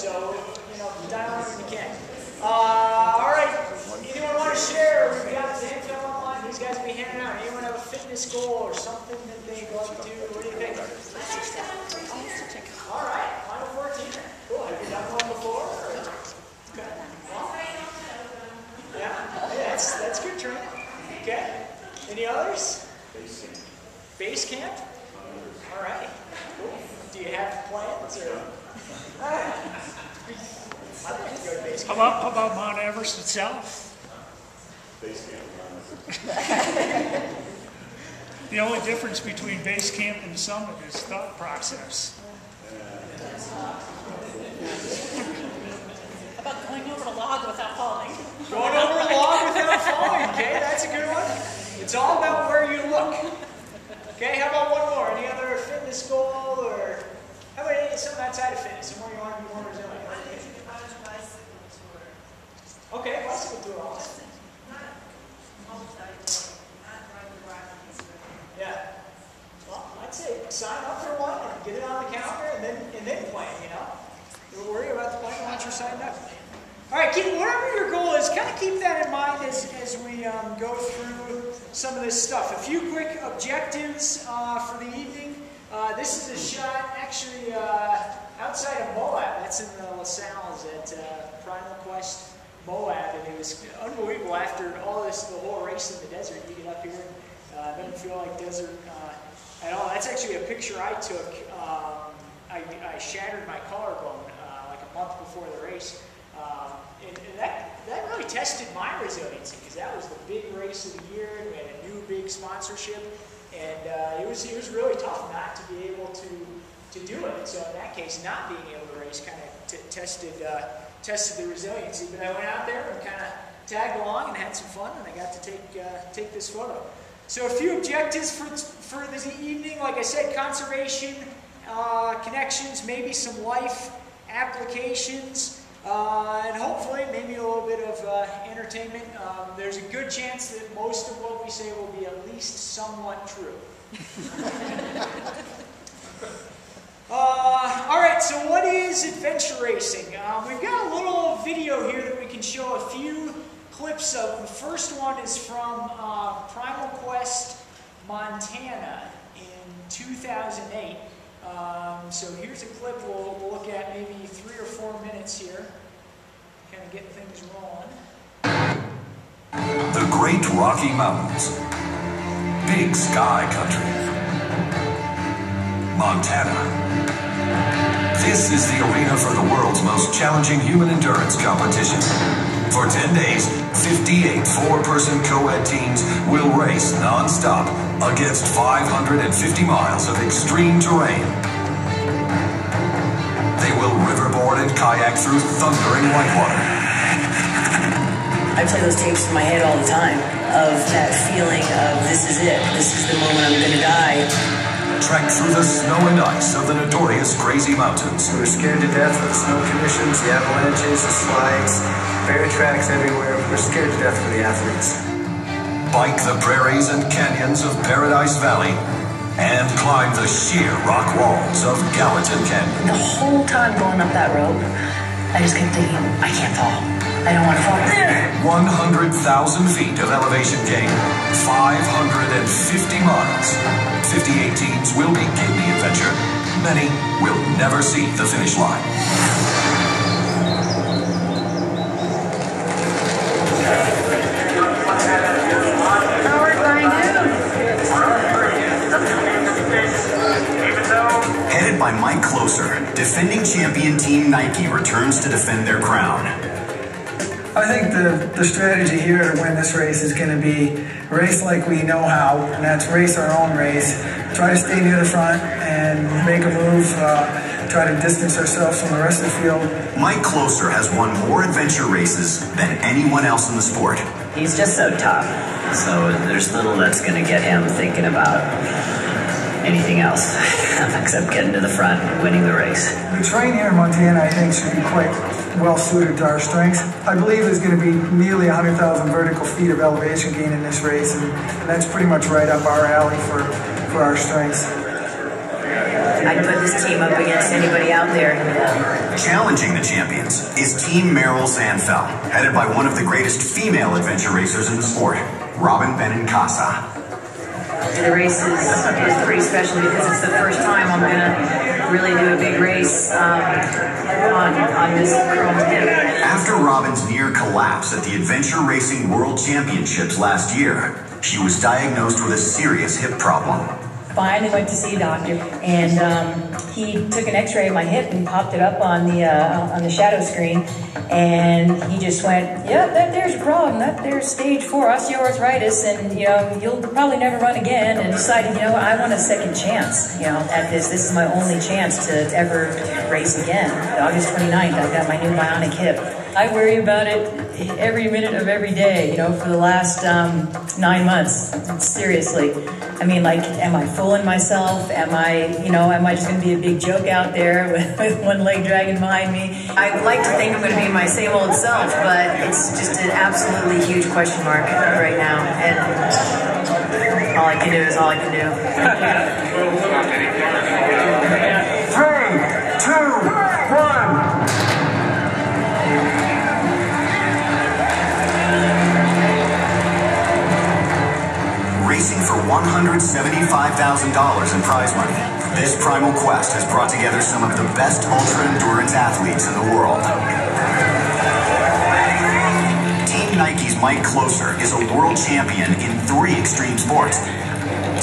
So, you know, dial in when you can. All right, anyone want to share? We've got the info online. These guys will be handing out. Anyone have a fitness goal or something that they'd like to do? What do you think? All right, final 14. Cool. Have you done one before? Or? Okay. Well, yeah, that's good training. Okay. Any others? Base camp. All right. Cool. Do you have plans or? I'd like to go to base camp. How about Mount Everest itself? Base camp. The only difference between base camp and summit is thought process. How about going over a log without falling? Going over a log without falling, okay, that's a good one. It's all about where you look. Okay, how about one more? Any other fitness goal or how about something outside of fitness? Somewhere you want to be more resilient? Okay, bicycle tour, awesome. Yeah. Well, I'd say sign up for one and get it on the calendar and then plan, you know? Don't worry about the plan once you're signed up. All right, whatever your goal is, kind of keep that in mind as we go through some of this stuff. A few quick objectives for the evening. This is a shot actually outside of Moab. That's in the LaSalle's at Primal Quest Moab, and it was unbelievable after all this, the whole race in the desert. You get up here and doesn't feel like desert at all. That's actually a picture I took. I shattered my collarbone like a month before the race. And that really tested my resiliency because that was the big race of the year. And we had a new big sponsorship, and it was really tough not to be able to do it. So in that case, not being able to race kind of tested the resiliency. But I went out there and kind of tagged along and had some fun, and I got to take this photo. So a few objectives for this evening, like I said, conservation, connections, maybe some life applications. And hopefully maybe a little bit of entertainment. There's a good chance that most of what we say will be at least somewhat true. All right, so what is adventure racing? We've got a little video here that we can show a few clips of. The first one is from Primal Quest, Montana in 2008. So here's a clip we'll look at, maybe 3 or 4 minutes here, kind of get things rolling. The Great Rocky Mountains, Big Sky Country, Montana. This is the arena for the world's most challenging human endurance competition. For 10 days, 58 four-person co-ed teams will race non-stop against 550 miles of extreme terrain. They will riverboard and kayak through thundering whitewater. I play those tapes in my head all the time of that feeling of this is it, this is the moment I'm gonna die. Trek through the snow and ice of the notorious Crazy Mountains. We were scared to death of the snow conditions, the avalanches, the slides, bear tracks everywhere. We're scared to death for the athletes. Bike the prairies and canyons of Paradise Valley and climb the sheer rock walls of Gallatin Canyon. The whole time going up that rope, I just kept thinking, I can't fall. I don't want to fall. 100,000 feet of elevation gain, 550 miles. 58 teams will begin the adventure. Many will never see the finish line. Headed by Mike Closer, defending champion Team Nike returns to defend their crown. I think the strategy here to win this race is going to be race like we know how, and that's race our own race. Try to stay near the front and make a move, try to distance ourselves from the rest of the field. Mike Closer has won more adventure races than anyone else in the sport. He's just so tough. So there's little that's going to get him thinking about anything else except getting to the front and winning the race. The terrain here in Montana, I think, should be quite well suited to our strengths. I believe there's going to be nearly 100,000 vertical feet of elevation gain in this race, and that's pretty much right up our alley for our strengths. I'd put this team up against anybody out there. Challenging the champions is Team Merrill Zanfel, headed by one of the greatest female adventure racers in the sport, Robin Benincasa. The race is pretty special because it's the first time I'm going to really do a big race on this chrome hip. After Robin's near collapse at the Adventure Racing World Championships last year, she was diagnosed with a serious hip problem. Finally went to see a doctor, and he took an x-ray of my hip and popped it up on the shadow screen, and he just went, yep, there's a problem, there's stage 4 osteoarthritis, and you'll probably never run again, and decided, I want a second chance, at this. This is my only chance to ever race again. August 29th, I've got my new bionic hip. I worry about it every minute of every day, for the last 9 months, seriously. I mean, like, am I fooling myself? Am I just going to be a big joke out there with one leg dragging behind me? I'd like to think I'm going to be my same old self, but it's just an absolutely huge question mark right now. And all I can do is all I can do. 3, 2, 1. Racing for $175,000 in prize money, this Primal Quest has brought together some of the best ultra-endurance athletes in the world. Team Nike's Mike Closer is a world champion in 3 extreme sports.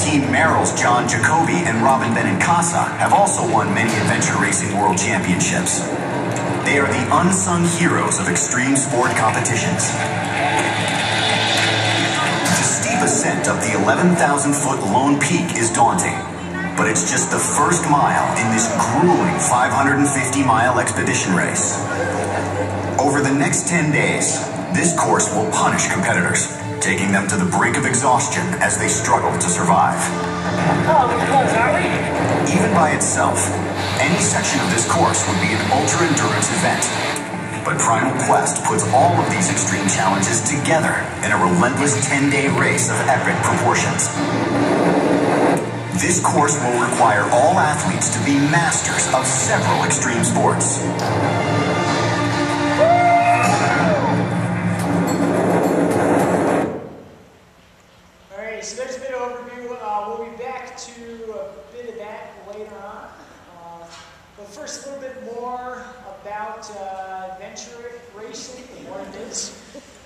Team Merrill's John Jacoby and Robin Benincasa have also won many adventure racing world championships. They are the unsung heroes of extreme sport competitions. Ascent up the 11,000-foot Lone Peak is daunting, but it's just the first mile in this grueling 550-mile expedition race. Over the next 10 days, this course will punish competitors, taking them to the brink of exhaustion as they struggle to survive. Oh, we're close, are we? Even by itself, any section of this course would be an ultra-endurance event. But Primal Quest puts all of these extreme challenges together in a relentless 10-day race of epic proportions. This course will require all athletes to be masters of several extreme sports. All right, so there's a bit of overview. We'll be back to a bit of that later on. But first, a little bit more about adventure racing and what it is.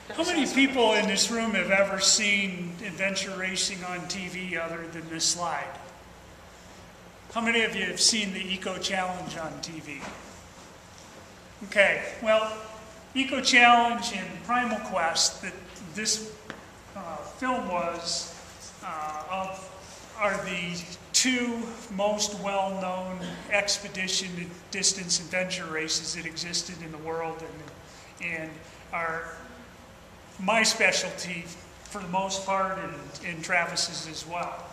How many people in this room have ever seen adventure racing on TV other than this slide? How many of you have seen the Eco Challenge on TV? Okay, well, Eco Challenge and Primal Quest that this film was are the 2 most well-known expedition distance adventure races that existed in the world, and are my specialty for the most part, and Travis's as well.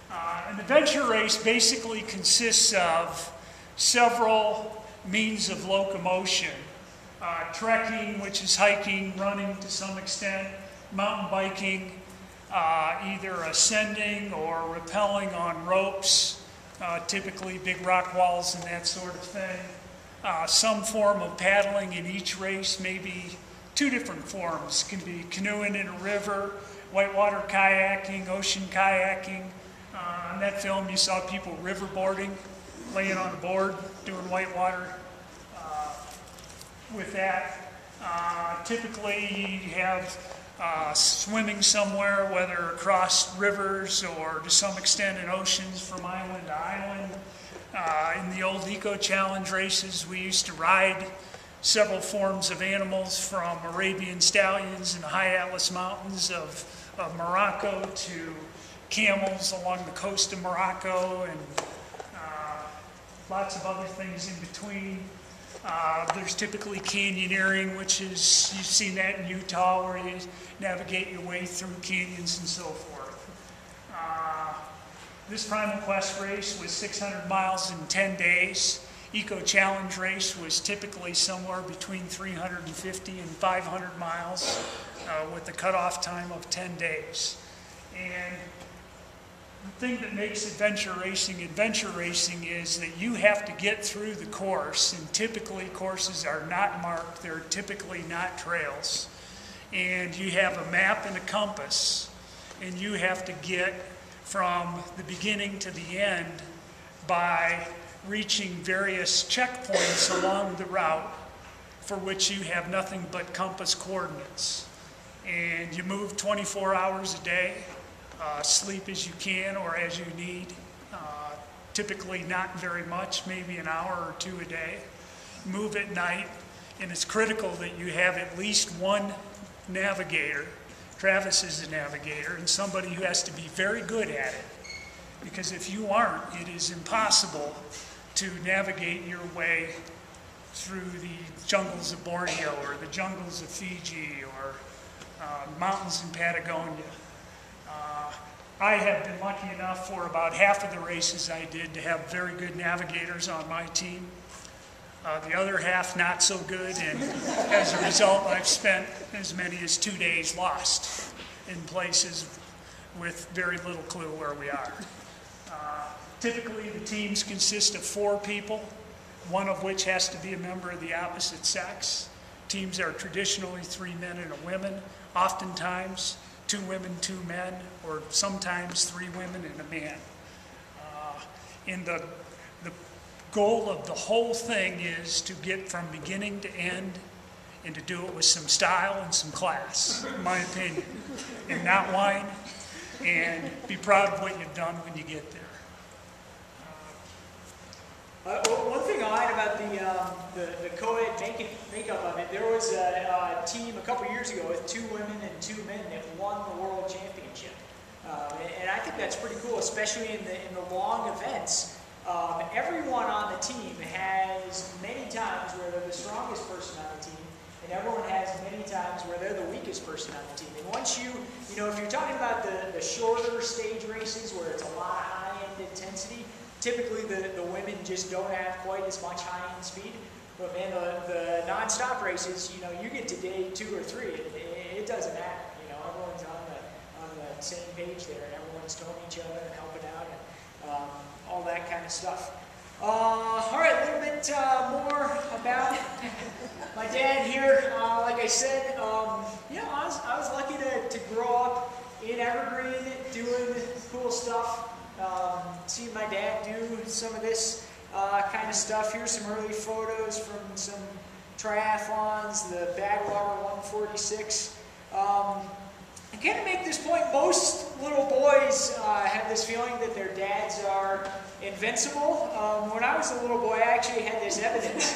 An adventure race basically consists of several means of locomotion. Trekking, which is hiking, running to some extent, mountain biking, either ascending or rappelling on ropes, typically big rock walls and that sort of thing. Some form of paddling in each race, maybe 2 different forms. Can be canoeing in a river, whitewater kayaking, ocean kayaking. In that film you saw people riverboarding, laying on a board, doing whitewater with that. Typically you have swimming somewhere, whether across rivers or to some extent in oceans from island to island. In the old Eco Challenge races, we used to ride several forms of animals, from Arabian stallions in the high Atlas Mountains of Morocco to camels along the coast of Morocco, and lots of other things in between. There's typically canyoneering, which is, you've seen that in Utah, where you navigate your way through canyons and so forth. This Primal Quest race was 600 miles in 10 days. Eco Challenge race was typically somewhere between 350 and 500 miles with a cutoff time of 10 days. And thing that makes adventure racing is that you have to get through the course, and typically courses are not marked, they're typically not trails. And you have a map and a compass, and you have to get from the beginning to the end by reaching various checkpoints along the route for which you have nothing but compass coordinates. And you move 24 hours a day, sleep as you can or as you need, typically not very much, maybe an hour or two a day. Move at night, and it's critical that you have at least one navigator. Travis is a navigator, and somebody who has to be very good at it. Because if you aren't, it is impossible to navigate your way through the jungles of Borneo or the jungles of Fiji or mountains in Patagonia. I have been lucky enough for about half of the races I did to have very good navigators on my team. The other half not so good, and as a result I've spent as many as 2 days lost in places with very little clue where we are. Typically the teams consist of 4 people, one of which has to be a member of the opposite sex. Teams are traditionally 3 men and a woman, oftentimes 2 women, 2 men, or sometimes 3 women and a man. And the goal of the whole thing is to get from beginning to end and to do it with some style and some class, in my opinion, and not whine, and be proud of what you've done when you get there. One thing I like about the co-ed makeup of it, there was a team a couple years ago with 2 women and 2 men that won the world championship, and I think that's pretty cool, especially in the long events. Everyone on the team has many times where they're the strongest person on the team, and everyone has many times where they're the weakest person on the team. And once you know, if you're talking about the shorter stage races where it's a lot of high-end intensity, typically the women just don't have quite as much high-end speed. But man, the non-stop races, you know, you get to day 2 or 3, it doesn't matter. You know, everyone's on the same page there, and everyone's towing each other and helping out, and all that kind of stuff. All right, a little bit more about my dad here. Like I said, you know, I was lucky to grow up in Evergreen doing cool stuff. Seeing my dad do some of this kind of stuff. Here's some early photos from some triathlons, the Badwater 146. I can't make this point. Most little boys have this feeling that their dads are invincible. When I was a little boy, I actually had this evidence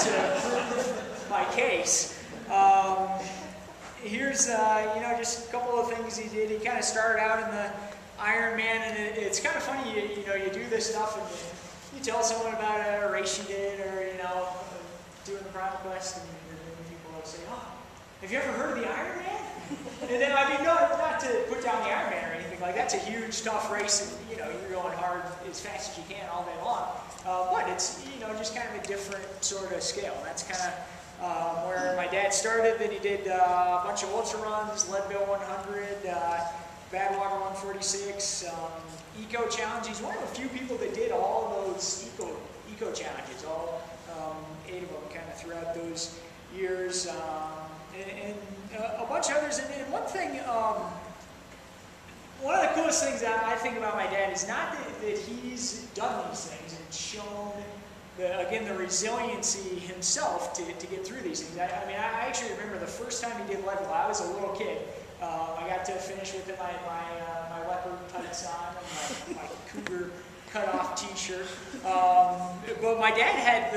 to prove my case. Here's you know, just a couple of things he did. He kind of started out in the Ironman, and it's kind of funny. You know, you do this stuff and you tell someone about a race you did, or you know, doing the Prime Quest, and people will say, "Oh, have you ever heard of the Ironman?" And then, I mean, not to put down the Ironman or anything like that's a huge, tough race, and you know, you're going hard as fast as you can all day long. But it's, you know, just kind of a different sort of scale. That's kind of where my dad started. Then he did a bunch of ultra runs, Leadville 100, Badwater 146, eco challenge. He's one of the few people that did all of those eco challenges, all 8 of them, kind of throughout those years. And a bunch of others. And one thing, one of the coolest things that I think about my dad is not that he's done these things and shown, again, the resiliency himself to get through these things. I mean, I actually remember the first time he did Leadville. I was a little kid. I got to finish with my leopard tights on and my cougar cut-off T-shirt. But my dad had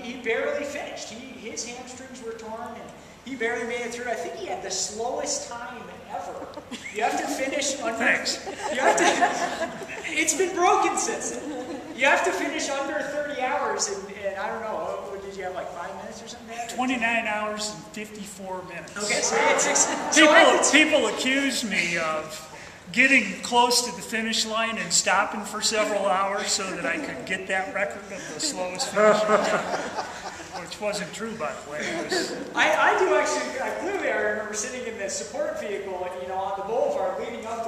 he barely finished. His hamstrings were torn, and he barely made it through. I think he had the slowest time ever. You have to finish under. Thanks. You have to. It's been broken since then. You have to finish under 30 hours, and I don't know. What did you have, like 5 minutes or something? 29 hours and 54 minutes. Okay, so it's people accuse me of getting close to the finish line and stopping for several hours so that I could get that record of the slowest finish, which wasn't true, by the way. I do actually. Clearly, I remember sitting in the support vehicle, you know, on the boulevard leading up to